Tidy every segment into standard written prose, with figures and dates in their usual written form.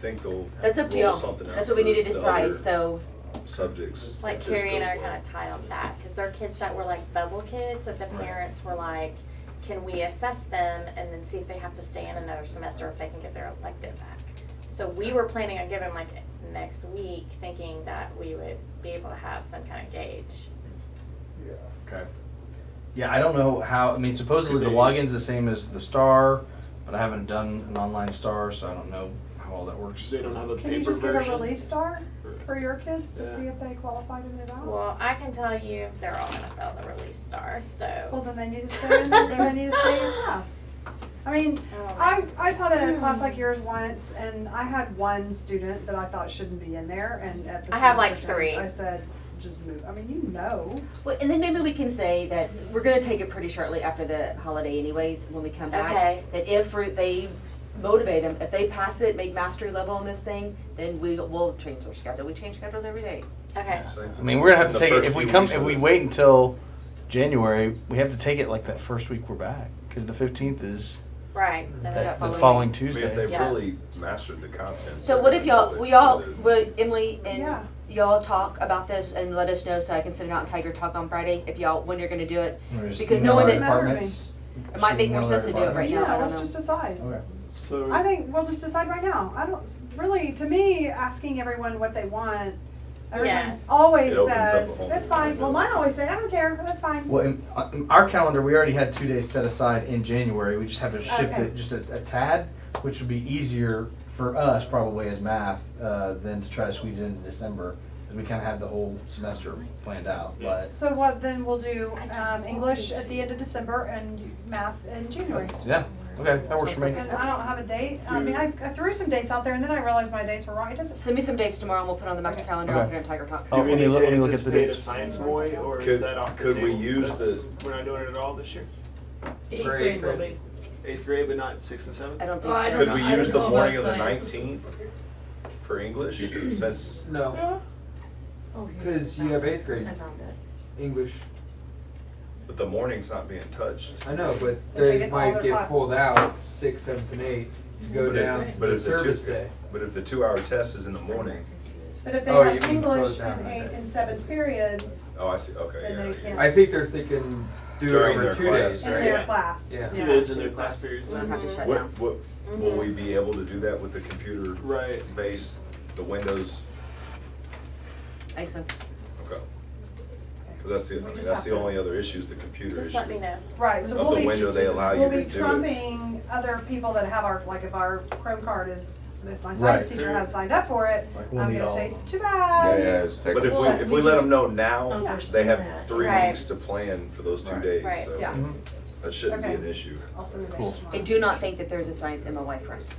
think they'll That's up to roll y'all. something out That's what we for need to the decide, other so. subjects. Like if this Carrie and I goes are well. kind of tied on that, because there are kids that were like bubble kids, that the Right. parents were like, can we assess them and then see if they have to stay in another semester, if they can get their elective back. So we were planning on giving like next week, thinking that we would be able to have some kind of gauge. Yeah. Okay. Yeah, I don't know how, I mean, supposedly the Could they- login's the same as the STAR, but I haven't done an online STAR, so I don't know how all that works. They don't have a Can you paper just get version. a release star for your kids to Yeah. see if they qualify to move out? Well, I can tell you, they're all gonna fail the release star, Well, so. then they need to stay in, then they need to stay in class. I mean, I taught a class like yours once, and I had one student that I thought shouldn't be in there, and at the I have, like, semester change, 3. I said, just move. I mean, you know. Well, and then maybe we can say that we're gonna take it pretty shortly after the holiday anyways, when we come back. Okay. That if they motivate them, if they pass it, make mastery level on this thing, then we'll change their schedule. We change schedules every day. Okay. I mean, we're gonna have to The take it, first if we few come, weeks if of we it. wait until January, we have to take it like that first week we're back, cause the 15th is Right. then That that's- the following following I mean, Tuesday. if they've Yeah. really mastered the content. So what if y'all, Emily Yeah. and y'all talk about this and let us know so I can send it out in Tiger Talk on Friday, if y'all, when you're gonna do it. Because email knowing our that- departments. It might make more sense to do it right now, I Yeah, don't let's know. just decide. Okay. So I think we'll just decide right now. I don't, really, to me, asking everyone what they want, everyone always It opens up a says, whole that's new fine. window. Well, mine always say, I don't care, that's fine. Well, in our calendar, we already had 2 days set aside in January. We just have to shift Okay. it just a tad, which would be easier for us probably as math than to try to squeeze it into December, because we kind of had the whole semester planned out. But So what, then we'll do, English at the end of December and math in January. yeah, okay, that works for me. And I don't have a date. I mean, I threw some dates out there and then I realized my dates were wrong. It doesn't, Send me some dates tomorrow and we'll put it on the master Okay. calendar, Okay. I'll put it on Tiger Talk. Oh, do we let me need look- to let me look at the anticipate a dates. science moy, or Could- is that off the could we table? use That's- the- We're not doing it at all this year? Eighth grade will be. 8th grade, but not 6th and 7th? I don't think Oh, I so. don't Could we know. I use don't the know morning about of the science. 19th for English, since No, because you have 8th grade English. but the morning's not being touched. I know, but They're they taking all might their get classes. pulled out 6th, 7th, and 8th. Go down to the service day. But if the 2-hour test is in the morning, but if they Oh, you have mean English close down in that 8th day. and 7th period oh, I see, okay, Then they yeah. can't- I think they're thinking do it During over their 2 class. days, in right? their class. Yeah. 2 days in their class periods. We don't have to shut What, down. what, will we be able to do that with the computer Right. based, the Windows? I think so. Okay. Because that's the only other issue, is the computer issue. Just let me know. Right, so Of we'll the be, window they allow you we'll to be do it. trumping other people that have our, like if our Chrome card is, if my Right. science teacher has signed up for it, Like, we'll I'm need gonna all say, of them. too bad. But if Well, we we let just them know now, understand they have that. 3 Right. weeks to plan for those 2 Right. days, Right. so Yeah. Mhm. that shouldn't be Okay. an issue. I'll send the Cool. dates I tomorrow. do not think that there's a science MOY for us,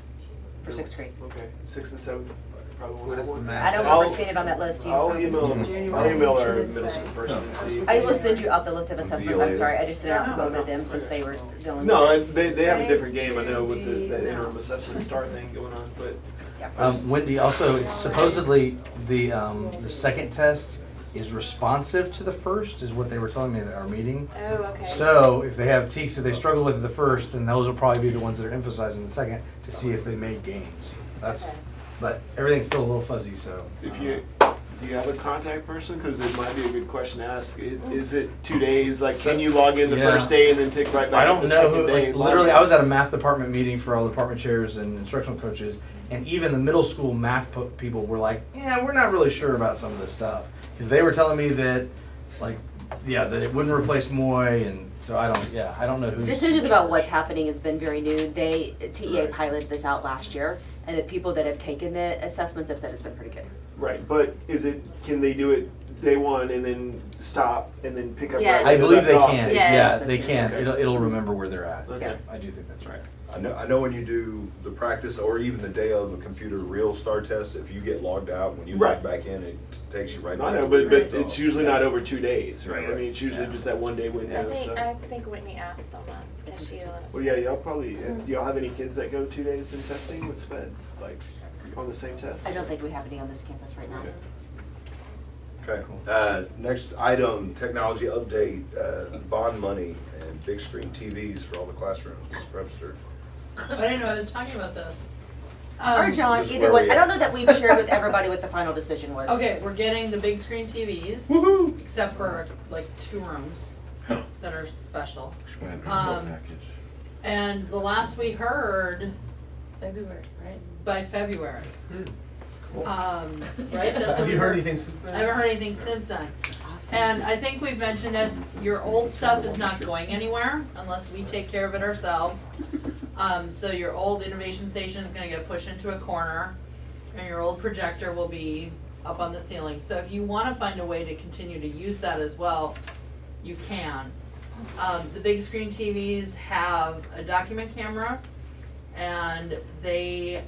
for 6th grade. Okay, 6th and 7th, probably won't What have is the one. math? I don't I'll- remember seeing it on that list, do you? I'll email them, January. I'll email our She did middle say. school person and see. I will send you out the list of assessments, I'm Via sorry, I just sent it out to later. both of them since they were dealing with No, it. they have a different Thanks, game, I know, with Judy. that interim assessment star thing going on, but Wendy, also, it's supposedly the second test is responsive to the first, is what they were telling me at our meeting. Oh, okay. So if they have teaks, if they struggle with the first, then those will probably be the ones that are emphasizing the second to see if they made gains. That's, Okay. but everything's still a little fuzzy, so. if you, do you have a contact person? Because it might be a good question to ask. Is it 2 days, like can you log in the Yeah. first day and then pick right back I up don't the know second who, day? like, literally, I was at a math department meeting for all the department chairs and instructional coaches, and even the middle school math people were like, yeah, we're not really sure about some of this stuff. Because they were telling me that, like, yeah, that it wouldn't replace MOY, and so I don't know who's. Decisions in about charge. what's happening has been very new. TEA Right. piloted this out last year, and the people that have taken the assessments have said it's been pretty good. Right, but can they do it day one and then stop and then pick up Yeah. right where I believe they left off? can, Yeah. yeah, they can. Okay. It'll remember where they're at. Okay. I do think that's right. I know when you do the practice or even the day of a computer real star test, if you get logged out, when you log Right. back in, it takes you right I back know, to where but you left it's off. usually not over 2 days, right? I Right. mean, it's usually Yeah. just that 1 day I window, so. think Whitney asked them that, because she was. Well, yeah, y'all probably, do y'all have any kids that go 2 days in testing with SPED, like on the same test? I don't think we have any on this campus right now. Okay. Next item, technology update, bond money and big screen TVs for all the classrooms. Ms. Brewster. I didn't know I was talking about this. Or John, Just either where way. we I don't at. know that we've shared with everybody what the final decision was. Okay, we're getting the big screen TVs, Woohoo! except for like 2 rooms that are special. Um, And the last we heard, February, right? by February. Cool. Right? That's what Have we you heard heard. anything since then? I haven't heard anything since then. And I think we've mentioned this, your old stuff is not going anywhere unless we take care of it ourselves. So your old innovation station is gonna get pushed into a corner and your old projector will be up on the ceiling. So if you wanna find a way to continue to use that as well, you can. The big screen TVs have a document camera and they,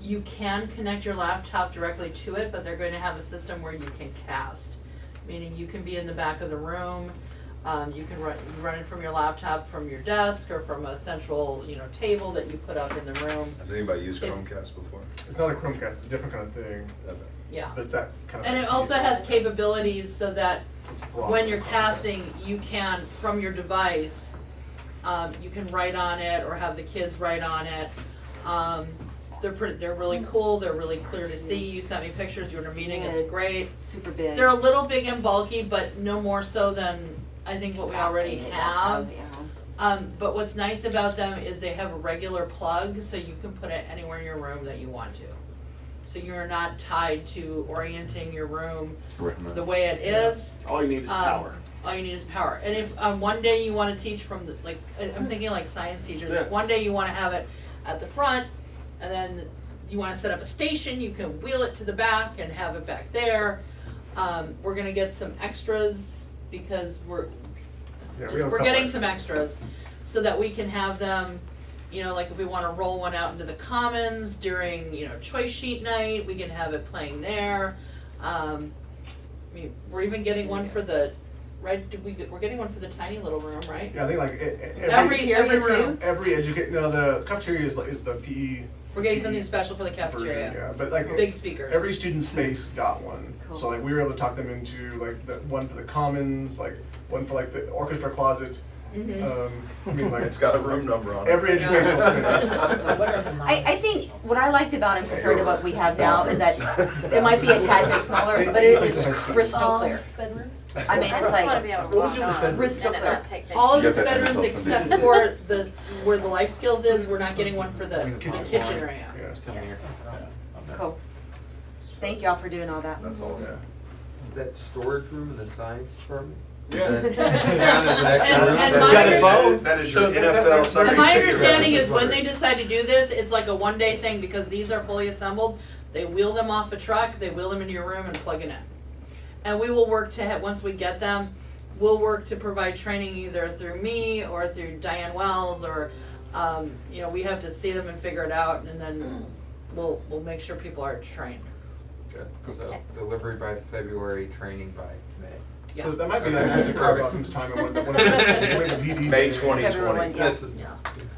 you can connect your laptop directly to it, but they're going to have a system where you can cast. Meaning you can be in the back of the room, you can run it from your laptop, from your desk, or from a central, table that you put up in the room. Has anybody used If- Chromecast before? It's not a Chromecast, it's a different kind of thing, Okay. Yeah. but it's that kind of. And it also has capabilities so that It's broad when you're Chromecast. casting, you can, from your device, you can write on it or have the kids write on it. They're really cool, they're really clear to see. You sent me pictures, you were in a meeting, it's great. Super big. They're a little big and bulky, but no more so than I think what we already have. But what's nice about them is they have a regular plug, so you can put it anywhere in your room that you want to. So you're not tied to orienting your room the way it is. All you need is power. All you need is power. And if one day you want to teach from the, I'm thinking like science teachers, Yeah. if one day you want to have it at the front, and then you want to set up a station, you can wheel it to the back and have it back there. We're gonna get some extras because we're Yeah, we have a we're couple getting extras. some extras so that we can have them, like if we want to roll one out into the commons during, choice sheet night, we can have it playing there. We're even getting one for the, right, we're getting one for the tiny little room, right? Yeah, I think like Every Cafeteria room. the cafeteria is the PE. We're getting something special for the version, cafeteria. yeah, but like Big speakers. every student space got one. Cool. So like we were able to talk them into like the one for the commons, like one for like the orchestra closet. Mhm. I mean like It's got a room number on it. every educational space. I think what I liked about it compared to what we have now is that it might be a tad bit smaller, but it is crystal clear. I mean, I it's just wanna like be able to What was walk your on spend- crystal and clear. not take All of the pictures. You got that bedrooms until Sunday. except for where the life skills is, we're not getting one for the Kitchen. kitchen area. Yeah. Cool. Thank y'all for doing all that. That's awesome. That storage room in the science department? Yeah. That counts as an extra room? And That's my that is- understanding- that is So your that- NFL that- Sunday And my ticket understanding revenue. is when they decide to do this, it's like a 1-day thing because these are fully assembled. They wheel them off a truck, they wheel them into your room and plug it in. And we will work to once we get them, we'll work to provide training either through me or through Diane Wells or, we have to see them and figure it out and then we'll make sure people are trained. So delivery by February, training by May. Yeah. So that might be like just to carve out some time and one of the PD. May days. 2020. Everyone, yeah. That's Yeah.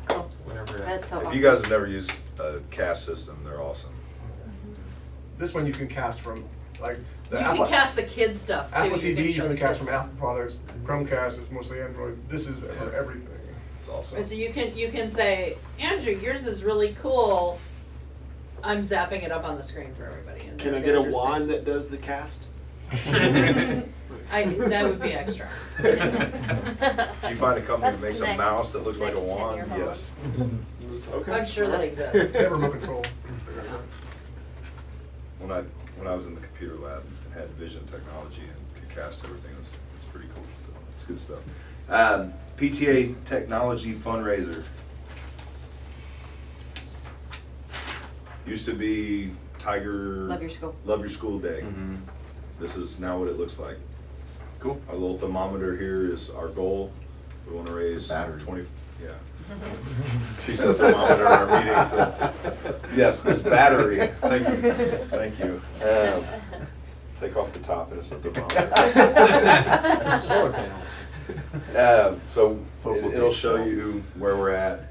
Cool. whenever. That's so awesome. If you guys have never used a cast system, they're awesome. This one you can cast from like the You Apple, can cast the kids stuff too. Apple TV. You show can the cast kids from stuff. Apple products. Chromecast is mostly Android. This is for everything. It's awesome. And so you can say, Andrew, yours is really cool. I'm zapping it up on the screen for everybody. And Can I there's get a Andrew's wand that does the cast? thing. That would be extra. If you find a company that That's makes a next- mouse that looks like a next 10-year wand, goal. yes. Okay. I'm sure that exists. They have remote control. When I was in the computer lab and had vision technology and could cast everything, it's pretty cool. So it's good stuff. PTA technology fundraiser. Used to be Tiger. Love your school. Love Your School Day. Mm-hmm. This is now what it looks like. Cool. Our little thermometer here is our goal. We want to raise It's a battery. 20. Yeah. She said thermometer in our meetings. Yes, this battery. Thank you. Thank you. Take off the top and it's a thermometer. Solar panel. So Focal it'll tape show cell. you where we're at.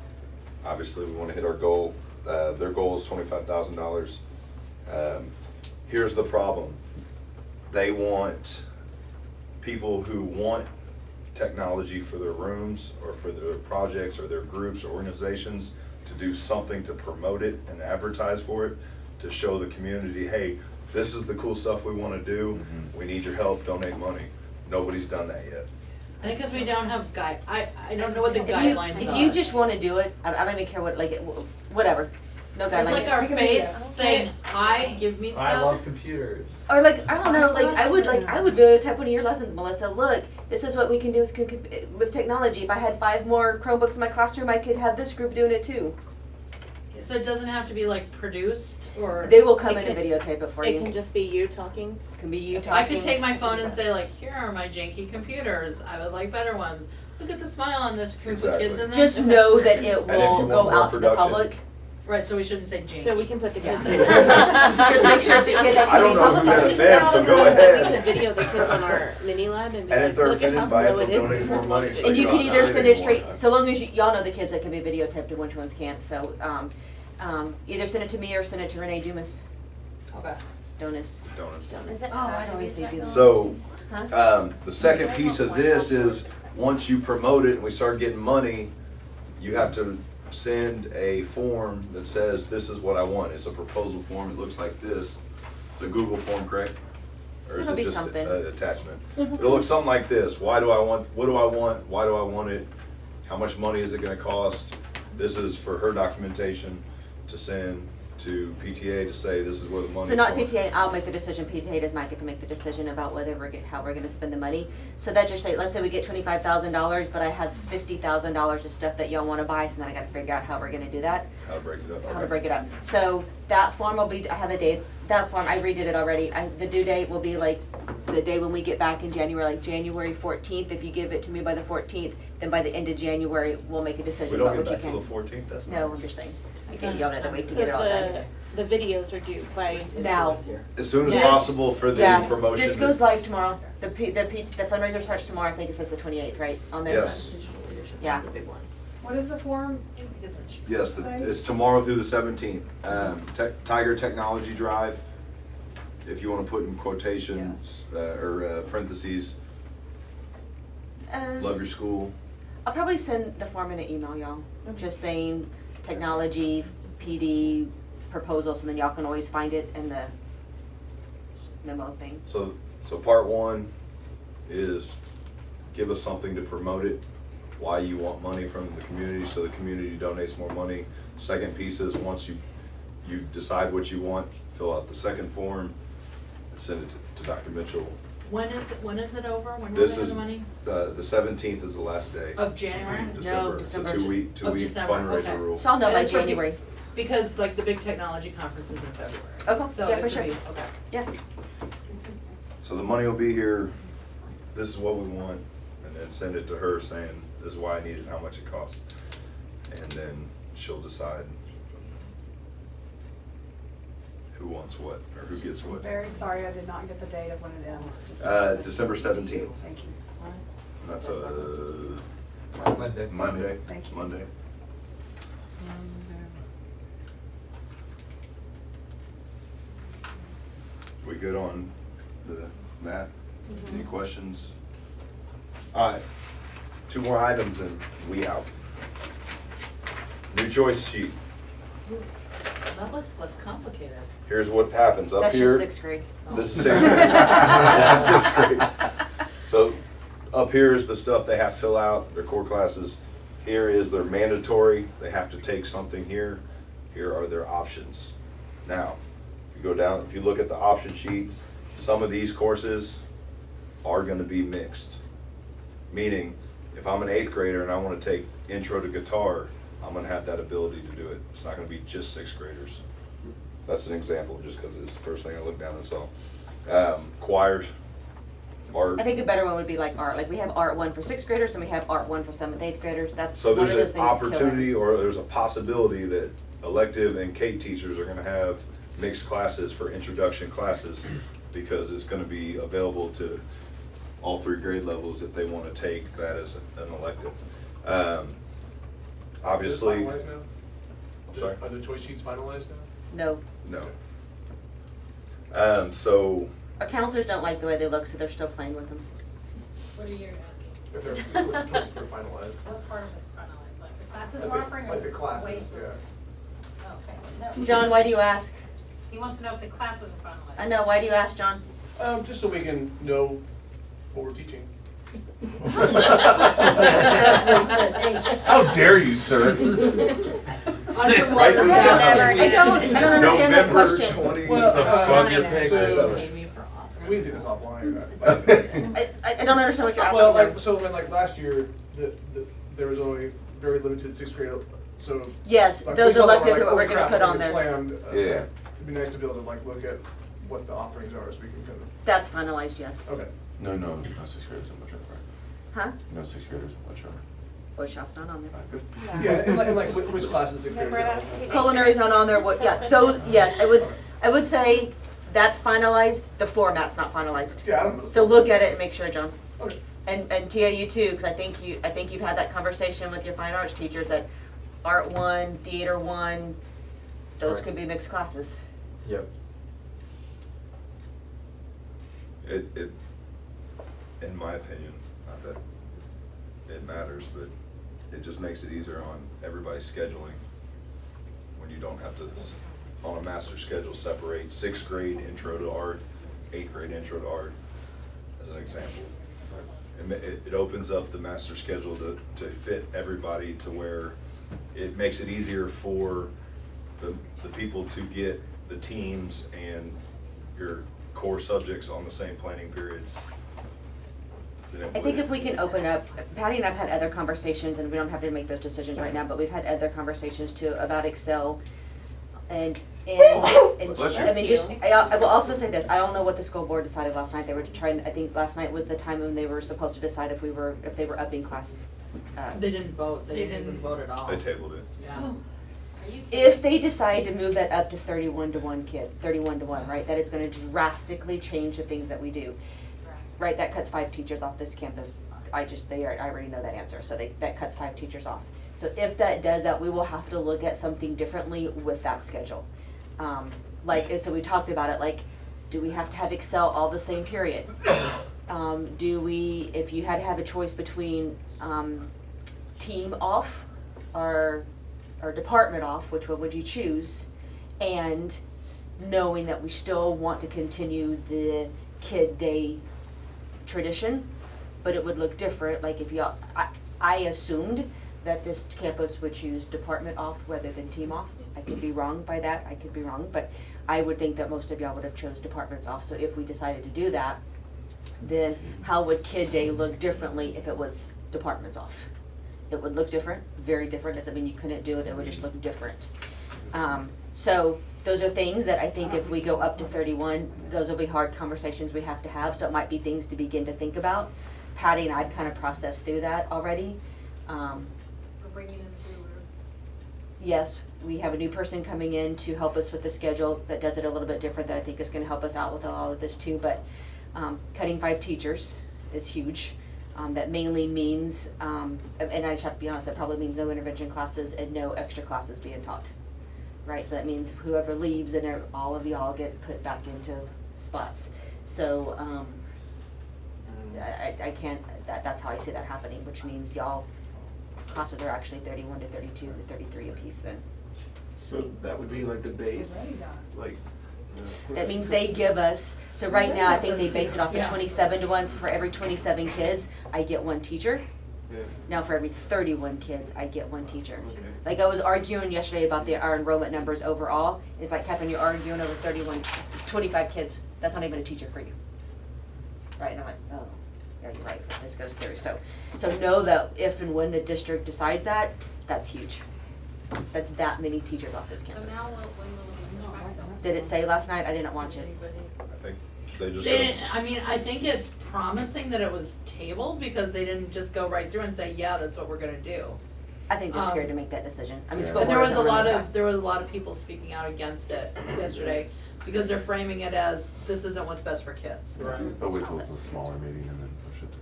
Obviously, we want to hit our goal. Their goal is $25,000. Here's the problem. They want people who want technology for their rooms or for their projects or their groups or organizations to to do something to promote it and advertise for it, to show the community, hey, this is the cool stuff we wanna do, we need your help, donate money. Nobody's done that yet. I think because we don't have I don't know what the If you, guidelines are. if you just wanna do it, I don't even care what, like, whatever, no It's like guidelines. our Make a face video. saying, "Hi, give me I love stuff." computers. Or like, I don't know, like, I would videotape one of your lessons, Melissa, look, this is what we can do with technology. If I had 5 more Chromebooks in my classroom, I could have this group doing it too. So it doesn't have to be like produced or. They will come It in and can- videotape it for It you. can just be you talking. It can be you I talking. could take my phone and say like, "Here are my janky computers. I would like better ones. Look at the smile on this group of kids Exactly. in there." Just know that it And if you will want go more out to the production- public. Right, so we shouldn't say janky. So we can put the kids. Just make sure it's a kid that I can don't be know who's publicized. gonna fan, so go We ahead. can video the kids on our mini lab and be And if like, they're look at how offended by it, slow it they'll donate is. more money. So And you you're can not either saying send it anymore. straight, so long as y'all know the kids that can be videotaped and which ones can't, so, either send it to me or send it to Renee Dumas. Okay. Donis. Donuts. Is it Oh, I'd always say Dumas. So, Huh? the second piece of this is, once you promote it and we start getting money, you have to send a form that says, this is what I want. It's a proposal form, it looks like this. It's a Google form, correct? Or is It'll it be just something. an attachment? It'll look something like this. Why do I want, what do I want? Why do I want it? How much money is it gonna cost? This is for her documentation to send to PTA to say, this is where the money's So not going. PTA, I'll make the decision, PTA does not get to make the decision about whether how we're gonna spend the money. So that just say, let's say we get $25,000, but I have $50,000 of stuff that y'all wanna buy, so then I gotta figure out how we're gonna do that, How to break it up. how to Okay. break it up. So that form will be, I have a date, that form, I redid it already, the due date will be like the day when we get back in January, like January 14th. If you give it to me by the 14th, then by the end of January, we'll make a We decision don't about get what you back till the can. 14th, that's No, I'm nice. just saying, I gave y'all another week to So get it all done. the videos are due by. Now. As soon as This- possible for the Yeah, promotion. this goes live tomorrow. The fundraiser starts tomorrow. I think it says the 28th, right? On there. Yes. Yeah. That's a big one. What is the form? Yes, it's tomorrow through the 17th. Tiger Technology Drive, if you want to put in quotations, or parentheses, love your school. I'll probably send the form in an email, y'all. Just saying technology, PD, proposals, and then y'all can always find it in the memo thing. So part one is give us something to promote it, why you want money from the community, so the community donates more money. Second piece is, once you decide what you want, fill out the second form, and send it to Dr. Mitchell. When is it over? When will This they have is, the money? the 17th is the last day. Of January? December. December. It's a two-week Of December, fundraiser okay. rule. So I'll know And by it's for January. Because like the big technology conference is in February. Okay, So yeah, it for could sure. be- Okay. Yeah. So the money will be here, this is what we want, and then send it to her saying, this is why I need it, how much it costs. And then she'll decide who wants what, or who gets I'm what. very sorry I did not get the date of when it ends. December 17th. Thank you. That's a Monday. Monday. Thank you. Monday. We good on that? Any questions? All right, 2 more items and we out. New choice sheet. That looks less complicated. Here's what happens up That's here. just 6th grade. This is 6th grade. This is 6th grade. So up here is the stuff they have to fill out, their core classes. Here is their mandatory, they have to take something here. Here are their options. Now, if you go down, if you look at the option sheets, some of these courses are gonna be mixed. Meaning, if I'm an 8th grader and I wanna take intro to guitar, I'm gonna have that ability to do it. It's not gonna be just 6th graders. That's an example, just because it's the first thing I looked down and saw. Choir, art. I think a better one would be like art. Like we have art 1 for 6th graders and we have art 1 for 7th, 8th graders. That's So one of there's those an things to kill it. opportunity, or there's a possibility that elective and K teachers are gonna have mixed classes for introduction classes, because it's gonna be available to all 3 grade levels if they wanna take that as an elective. Obviously, Is it finalized now? I'm sorry? Are the choice sheets finalized now? No. No. So, Our counselors don't like the way they look, so they're still playing with them. What are you asking? If they're, the choice sheets were finalized? What part of it's finalized? Like the class classes Like we're the- offering? like or the classes, wait yeah. lists? Okay. John, why do you ask? He wants to know if the classes are finalized. I know, why do you ask, John? Just so we can know what we're teaching. How dare you, sir? Right, I don't understand that November question. 20. Above your pay So- grade. Pay me for awesome. We can do this offline. I don't understand what you're asking. Well, John. like, so when like last year, there was only very limited sixth grade, so. Yes, like, those we saw that, electives like, are what we're oh, gonna crap, put on get there. slammed. Yeah. It'd be nice to be able to like look at what the offerings are, so we can kind That's finalized, yes. of, okay. No, sixth graders in Butcher, right? Huh? No sixth graders in Butcher. Workshop's not on there. Yeah, and like which classes sixth graders Remember are that's on. taking- Culinary's not on there, what, yeah, those, yes, I would say that's finalized, the format's not finalized. Yeah, I don't know. So look at it and make sure, John. Okay. And Tia, you too, because I think you've had that conversation with your fine arts teachers that art 1, theater 1, those Right. could be mixed classes. Yep. It, in my opinion, not that it matters, but it just makes it easier on everybody's scheduling. When you don't have to, on a master schedule, separate sixth grade intro to art, eighth grade intro to art, as an example. It opens up the master schedule to fit everybody to where it makes it easier for the people to get the teams and your core subjects on the same planning periods. I think if we can open up, Patty and I've had other conversations, and we don't have to make those decisions right now, but we've had other conversations too about Excel and I mean, just, I will also say this, I don't know what the school board decided last night. They were trying, I think last night was the time when they were supposed to decide if they were upping class. They didn't vote, they didn't even vote at all. They tabled it. Yeah. If they decide to move that up to 31 to 1 kid, 31 to 1, right, that is gonna drastically change the things that we do. Right, that cuts 5 teachers off this campus. I already know that answer, so that cuts 5 teachers off. So if that does that, we will have to look at something differently with that schedule. So we talked about it, like, do we have to have Excel all the same period? If you had to have a choice between, team off or department off, which one would you choose? And knowing that we still want to continue the kid day tradition, but it would look different, like if y'all, I assumed that this campus would choose department off rather than team off. I could be wrong by that, I could be wrong, but I would think that most of y'all would have chose departments off, so if we decided to do that, then how would kid day look differently if it was departments off? It would look different, very different, doesn't mean you couldn't do it, it would just look different. So those are things that I think if we go up to 31, those will be hard conversations we have to have, so it might be things to begin to think about. Patty and I've kind of processed through that already. We're bringing in the ruler. Yes, we have a new person coming in to help us with the schedule that does it a little bit different, that I think is gonna help us out with all of this too, but cutting 5 teachers is huge. That mainly means, and I just have to be honest, that probably means no intervention classes and no extra classes being taught. Right, so that means whoever leaves and all of y'all get put back into spots. So, I can't, that's how I see that happening, which means y'all, classes are actually 31 to 32 to 33 apiece then. So that would be like the base, like. That means they give us, so right now, I think they base it off the Yeah. 27 to 1, so for every 27 kids, I get 1 teacher. Yeah. Now for every 31 kids, I get 1 teacher. Okay. Like I was arguing yesterday about our enrollment numbers overall. It's like, Kevin, you're arguing over 25 kids. That's not even a teacher for you. Right, and I'm like, oh, yeah, you're right, this goes through. So know that if and when the district decides that, that's huge. That's that many teachers off this So campus. now when will we back them? Did it say last night? I didn't watch it. I think they just. They didn't, I mean, I think it's promising that it was tabled because they didn't just go right through and say, yeah, that's what we're gonna do. I think they're scared to make that decision. I mean, Yeah. school And there board was a doesn't lot really of, there was a lot of people speaking out against it yesterday because they're framing it as, this isn't what's best for kids. Right. But wait till it's a smaller meeting and then push it.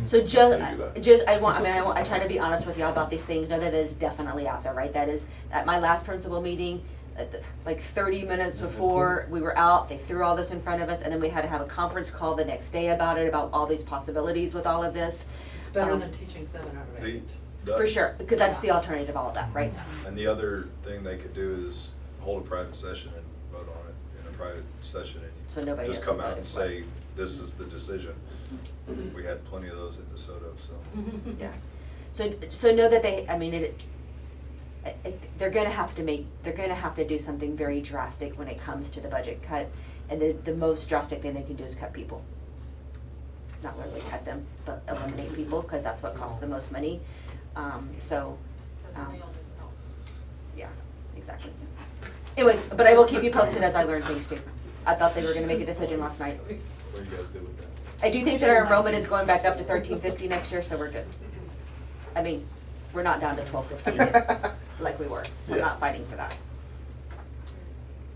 So That's how you do that. I try to be honest with y'all about these things, know that it is definitely out there, right? That is, at my last principal meeting, like 30 minutes before we were out, they threw all this in front of us, and then we had to have a conference call the next day about it, about all these possibilities with all of this. It's better than teaching 7 out of 8. for sure, because that's the alternative, all of that, right? And the other thing they could do is hold a private session and vote on it in a private session So and nobody just has come to out vote and as well. say, this is the decision. We had plenty of those in DeSoto, so. Yeah, so know that they, I mean, they're gonna have to do something very drastic when it comes to the budget cut, and the most drastic thing they can do is cut people. Not literally cut them, but eliminate people, cause that's what costs the most money, yeah, exactly. Anyways, but I will keep you posted as I learn things too. I thought they were gonna make a decision last night. What do you guys do with that? I do think that our enrollment is going back up to 1350 next year, so we're good. I mean, we're not down to 1250 like we were, so I'm Yeah. not fighting for that.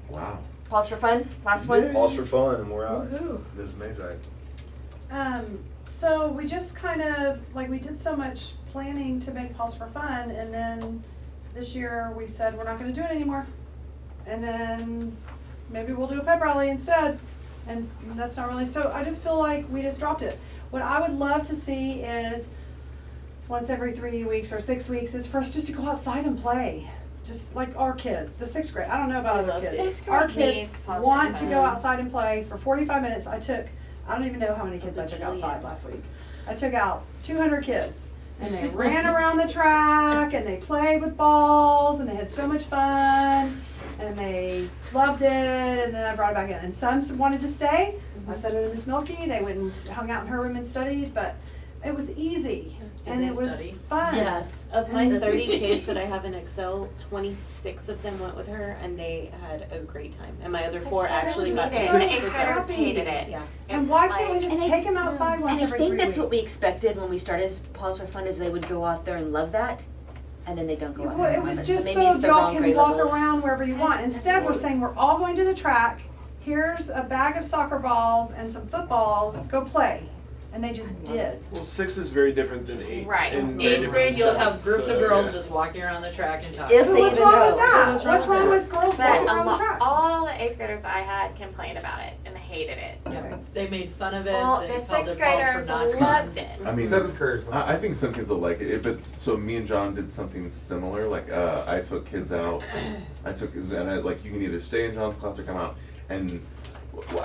Wow. Pause for fun, last one? Pause for fun and we're out. Ms. Mazak. So we just kind of, like, we did so much planning to make Pause for Fun, and then this year we said we're not gonna do it anymore. And then maybe we'll do a pep rally instead, and that's not really, so I just feel like we just dropped it. What I would love to see is, once every 3 weeks or 6 weeks, is for us just to go outside and play. Just like our kids, the 6th grade, I don't know about other kids. Sixth Our grade kids needs Pause for want to Fun. go outside and play for 45 minutes. I don't even know how many kids I took outside last week. I took out 200 kids, and they ran around the track, and they played with balls, and they had so much fun, and they loved it, and then I brought it back in. And some wanted to stay. I sent it to Miss Milky, they went and hung out in her room and studied, but it was easy, Did and they it was study? fun. Yes, of my And 30 kids that I have in Excel, 26 of them went with her and they had a great time. And my other 4 actually got graders The hated eighth graders hated it. Yeah. And why can't we Like- just And I- take them outside once And I every 3 think weeks? that's what we expected when we started Pause for Fun, is they would go out there and love that, and then they don't go out there Well, and it love was it. just maybe so it's the y'all wrong can grade walk levels. around wherever you want. Instead, we're saying we're all going to the track, here's a bag of soccer balls and some footballs, go play. And they just did. Well, 6 is very different than 8. Right. in many 8th different grade, you'll have sense, groups so, of girls yeah. just walking around the track and talking. If they What's even wrong with go. that? What's wrong What's with wrong that? with girls But walking around the track? all the 8th graders I had complained about it and hated it. Yeah, they made fun of it, Well, they the called 6th their balls for graders not fun. loved it. I mean, 7th graders. I think some kids will like it, but so me and John did something similar. Like I took kids out. Like you can either stay in John's class or come out. And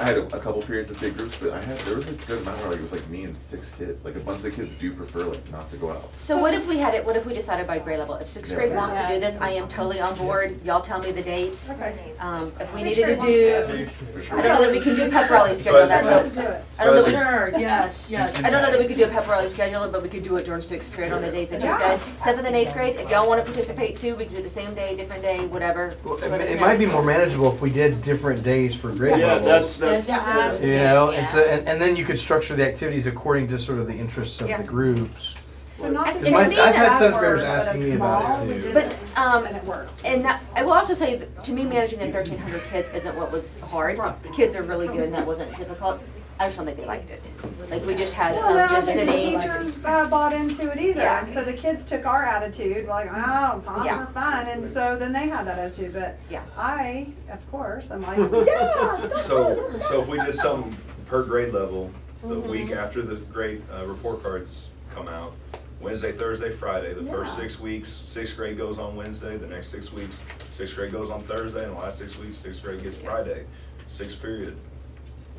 I had a couple periods of big groups, but there was a good amount where like, it was like me and 6 kids. Like a bunch of kids do prefer like not to go out. So what if we decided by grade level? If 6th grade Yeah. wants to do this, I am totally on board. Y'all tell me the dates. Okay. If we Sixth needed to grade do, For I sure. don't know that we can do pep rally So schedule as that, a- Let's so. do it. I don't know, So as that a- we- I don't know that we could do a pep rally schedule, but we could do it during 6th period on the days that you said. 7th and 8th grade, if y'all wanna participate too, we can do the same day, different day, whatever. Well, Just let us it know. might be more manageable if we did different days for grade Yeah, levels. that's That's You know, Yeah. and so, and then you could structure the activities according to sort of the interests of Yeah. the groups. So not to And say to it's me, bad I've had 7th for graders us, but asking it's me about it small, we too. did But, it, and it worked. And that, I will also say, that to me, managing the 1,300 kids isn't what was hard. The kids are really good and that wasn't difficult. I just don't think they liked it. Like, we just had Well, some then I just think the sitting. teachers bought into it either, Yeah. and so the kids took our attitude, like, oh, Pause Yeah. for Fun, and so then they had that attitude, but Yeah. I, of course, I'm like, yeah. So if we did something per grade level, the week after the grade report cards come out, Wednesday, Thursday, Friday, the first Yeah. 6 weeks, 6th grade goes on Wednesday, the next 6 weeks, 6th grade goes on Thursday, and the last 6 weeks, 6th grade gets Friday, 6th period.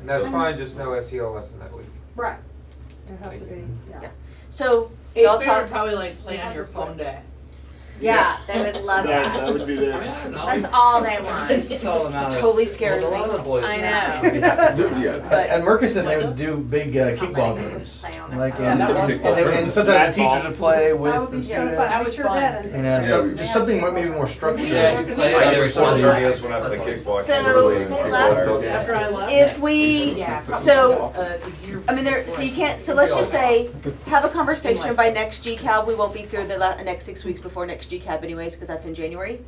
And that's So- fine, just no SEL lesson that week. Right. It have to be, Yeah. yeah. So, y'all 8th grade would talk, probably like play on your phone day. Yeah, they would love That that. would be theirs. That's all they want. totally scares me. I know. Yeah. But- And Mercus said they would do big kickball games. Play on their Like, phone. and, Yeah, that was and, they, and sometimes the teachers would play with That would be the so students. fun, That we was sure fun. did in You 6th know, grade. so just something maybe more structured. Yeah. I Yeah. never saw serious when I play kickball. I can't So- relate. They love Kickball. it. After I left. if we, so, I mean, so you can't, so let's just say, have a conversation by next GCAB. We won't be through the next 6 weeks before next GCAB anyways, because that's in January.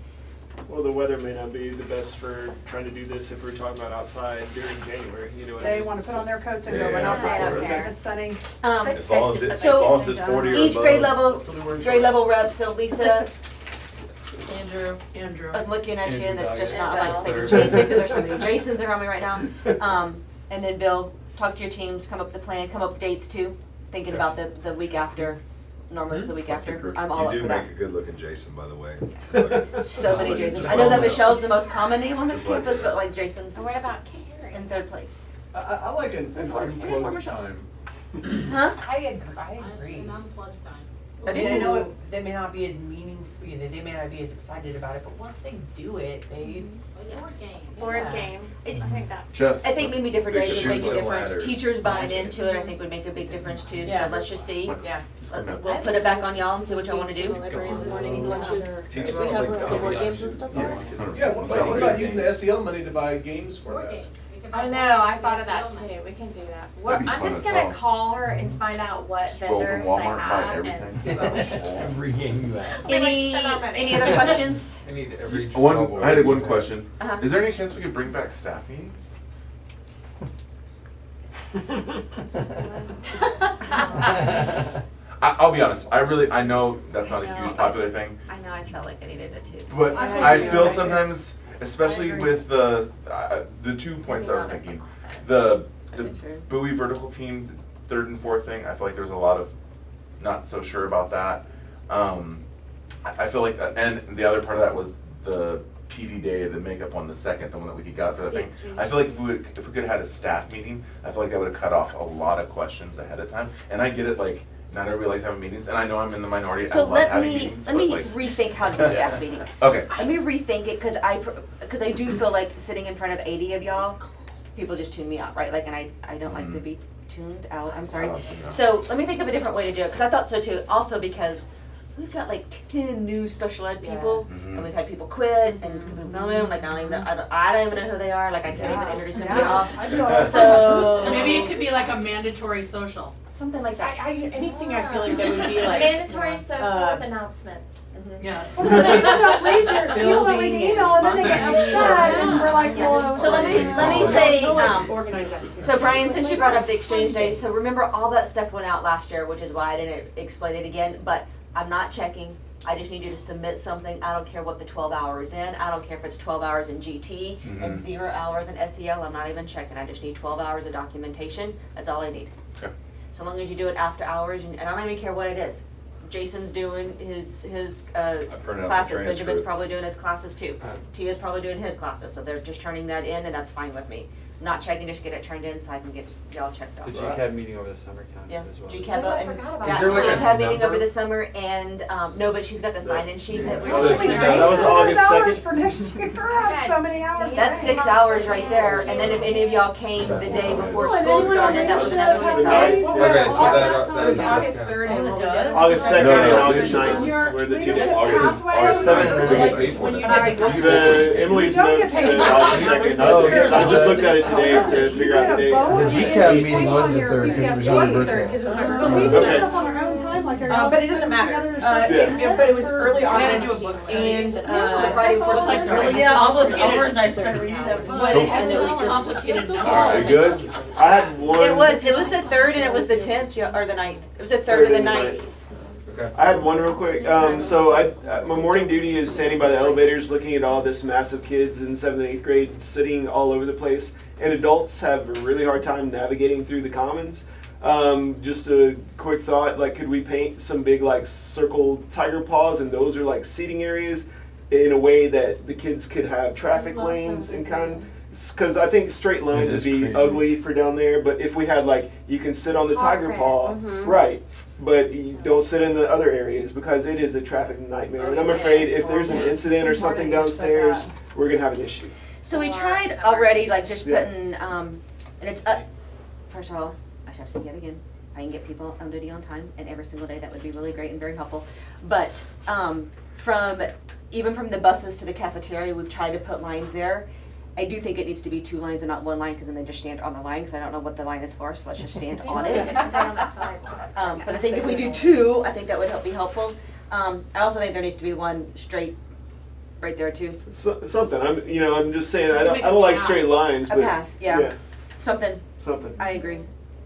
Well, the weather may not be the best for trying to do this if we're talking about outside during January, you know what I mean? They wanna put on their coats and go Yeah. run outside, I don't if care. it's sunny. As long as it's, So- it's 40 or above. Each grade level rep, so Lisa, Andrew. I'm looking at you and it's just And not like Bill. thinking Jason, because there's so many Jasons around me right now. And then Bill, talk to your teams, come up with the plan, come up with dates too, thinking about the week after. normally it's the week I'll after. take her. I'm all up You for do that. make a good looking Jason, by the way. So many Jasons. Just I know let that you know. Michelle's the most common name on this Just let you campus, know. but like Jason's And what about Carrie? in third place. I like an Former unplugged shows. time. Huh? I agree. An unplugged time. I do I too. know they may not be as meaningful, they may not be as excited about it, but once they do it, they. Board game. Board Yeah. games. It- I think that's. Just. I think maybe different Big days would shoot make a with difference. ladders. Teachers buying into it, I think would make a big difference too. So Yeah. let's just see. Yeah. We'll put it back on y'all and see what y'all want to do. Teach If them we how have to the go. board games and stuff. Yeah. Yeah, what about using the SEL money to buy games for Board that? games. We can I buy know, I board thought of games, that Zelda. too, we can do that. That'd be I'm fun just as gonna well. call her and find out what Just go open vendors they Walmart, buy have everything. and. Every game you have. Any other questions? I need every. I had one question. Uh-huh. Is there any chance we could bring back staff meetings? I'll be honest. I know that's not a huge popular thing, I know, I felt like I needed it too. but I I feel sometimes, especially with the 2 points I was thinking, the buoy vertical team, third and fourth thing. I feel like there's a lot of not so sure about that. I feel like, and the other part of that was the PD day, the makeup on the second, the one that we got for that thing. I feel like if we could have had a staff meeting, I feel like that would have cut off a lot of questions ahead of time. And I get it, like, not everybody likes having meetings, and I know I'm in the minority. I So love let having me meetings, let but me like, rethink how to do staff meetings. Okay. Let me rethink it because I do feel like sitting in front of 80 of y'all, people just tune me out, right? Like, and I don't like to be tuned out. I'm sorry. I don't tune out. So let me think of a different way to do it because I thought so too. Also because we've got like 10 new special ed people, Mhm. and we've had people quit and people come in. Like I don't even know. I don't even know who they are. Like I can't even introduce them to y'all. I do all the So Maybe it could be like a mandatory social. something like that. Anything I feel like that would be like. Mandatory social uh, with announcements. Yes. Well, because people don't read your, people don't read the email and then they get upset and we're like, well. So let me say, Organize that. so Brian, since you brought up the exchange day, so remember all that stuff went out last year, which is why I didn't explain it again, but I'm not checking. I just need you to submit something. I don't care what the 12 hours in. I don't care if it's 12 hours in GT and Mhm. 0 hours in SEL. I'm not even checking. I just need 12 hours of documentation. That's all I need. Okay. So long as you do it after hours, and I don't even care what it is. Jason's doing his printed out the classes. Benjamin's transcript. probably doing his classes too. Tia's probably doing his classes. So they're just turning that in, and that's fine with me. Not checking, just get it turned in so I can get y'all checked off. The GCAB meeting over the summer counted Yes, as well. GCAB, Oh, I and, forgot about yeah, Is there like a GCAB meeting number? over the summer, and, no, but she's got the sign-in sheet that It's we're really doing. great. That was Some of those August hours 2nd. for next year, I have so many hours. That's today. 6 hours right there, and then if any of y'all came the day before Oh, and school anyone started, that was another 6 Nice. hours. Yeah. Okay, so that It was is August okay. 3rd Oh, and it what was the does? other? August 2nd No, and no, August it's 9th Your were the two. leadership August pathways. 7 and then Like, 8 when you All right. did the books. Emily's You don't notes get paid. said August 2nd. Oh, I just looked at it today to figure out the date. The GCAB meeting was the 3rd because it was on your birthday. Because it was my But we do Okay. stuff on our own time, like our. But it doesn't matter. But it was early We're gonna August. do a book study. And, Friday before that's school all started. Yeah, all those Complicated. hours I spent reading them. But it had really complicated Are numbers. you good? I had one. It was the 3rd and it was the 10th, or the 9th. It was the 3rd and the 9th. I had one real quick. So my morning duty is standing by the elevators, looking at all this massive kids in 7th and 8th grade sitting all over the place, and adults have a really hard time navigating through the commons. Just a quick thought: like, could we paint some big like circle tiger paws, and those are like seating areas, in a way that the kids could have traffic lanes and kind. Because I think straight lines It would is be crazy. ugly for down there, but if we had like, you can sit on the tiger paw, Mhm. right, but you don't sit in the other areas because it is a traffic nightmare. And I'm afraid if there's an incident or something downstairs, we're gonna have an issue. So we tried already, like just Yeah. putting, and it's, first of all, I should have said yet again, I can get people on duty on time and every single day, that would be really great and very helpful. But, even from the buses to the cafeteria, we've tried to put lines there. I do think it needs to be 2 lines and not 1 line, because then they just stand on the line, because I don't know what the line is for, so let's just stand on it. Stay on the sidewalk. But I think if we do 2, I think that would be helpful. I also think there needs to be 1 straight right there too. Something. I'm just saying. We I can don't. make I a don't like path. straight lines, A but path, yeah. Something, something. I agree.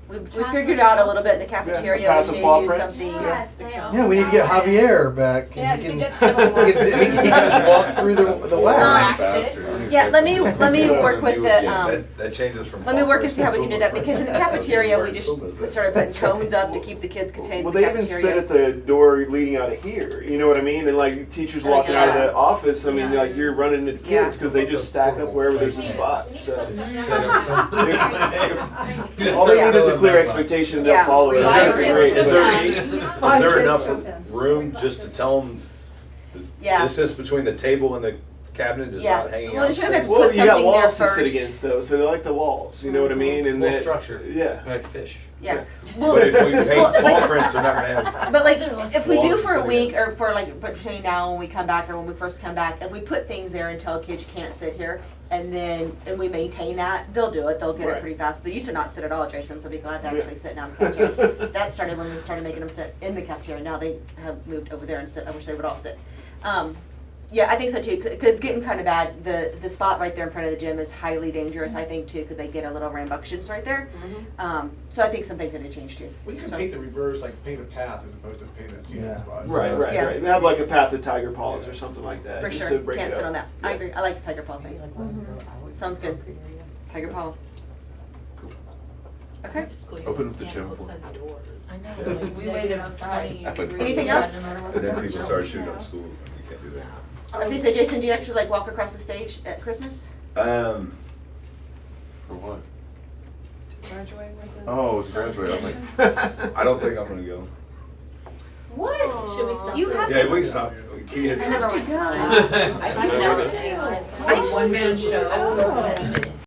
We figured out a little bit in the cafeteria, path we of need to do paw prints. something. Yeah, stay on Yeah, the we need to get sidewalk. Javier back. Yeah, And he can that's kind of he can just walk through the wax. Relax it. Faster. Yeah, let me work with the, That changes from. let me work and Paupers see how to we can do that, Pumas. because in the cafeteria, we just started putting cones up to keep the kids contained Well, in the they even sit cafeteria. at the door leading out of here. You know what I mean? And like teachers walking out of yeah. the office, I mean, Yeah. like you're running into Yeah. kids because they just stack up wherever there's a spot. So Just all they Yeah. need is a clear expectation. They'll Yeah. follow it. Is That's there- great. Is there, but- is Five there kids enough to 10. room just to tell them the Yeah. distance between the table and the cabinet is Yeah. not hanging Well, out? they should have Well, put you got something there walls to sit first. against though, so they like the walls. You know what I mean? And More that- structure. Yeah. Like fish. Yeah. Well, But if we paint well, ball like- prints, they're not gonna have. But like, if we do walls for to a sit week, against. or for like, between now and we come back, or when we first come back, if we put things there and tell kids you can't sit here, and we maintain that, they'll do it, they'll get it Right. pretty fast. They used to not sit at all, Jason, so be glad to Yeah. actually sit down in the cafeteria. That started when we started making them sit in the cafeteria, now they have moved over there and sit, I wish they would all sit. Yeah, I think so too, cause it's getting kinda bad, the spot right there in front of the gym is highly dangerous, I think too, cause they get a little rambunctious right there. So I think some things need to change too. Well, you can So- paint the reverse, like paint a path as opposed to paint a seating Yeah. spot. Right, right, Yeah. right. They have like a path of tiger paws or something like that. For just sure, to you break can't it sit up. on that, I Yeah. agree, I like the tiger paw Maybe thing. like one little hour. Sounds good. Tiger paw. Okay. Open up the gym for- I know, we waited outside. Anything else? And then people start shooting up schools, and we can't do that. Okay, so Jason, do you actually like walk across the stage at Christmas? For what? Graduate with this. Oh, it's graduate. I'm like, I don't think I'm gonna go. What? Should we stop? You have Yeah, to. we can stop. We I can- never went to that. I've never been to any. One man show.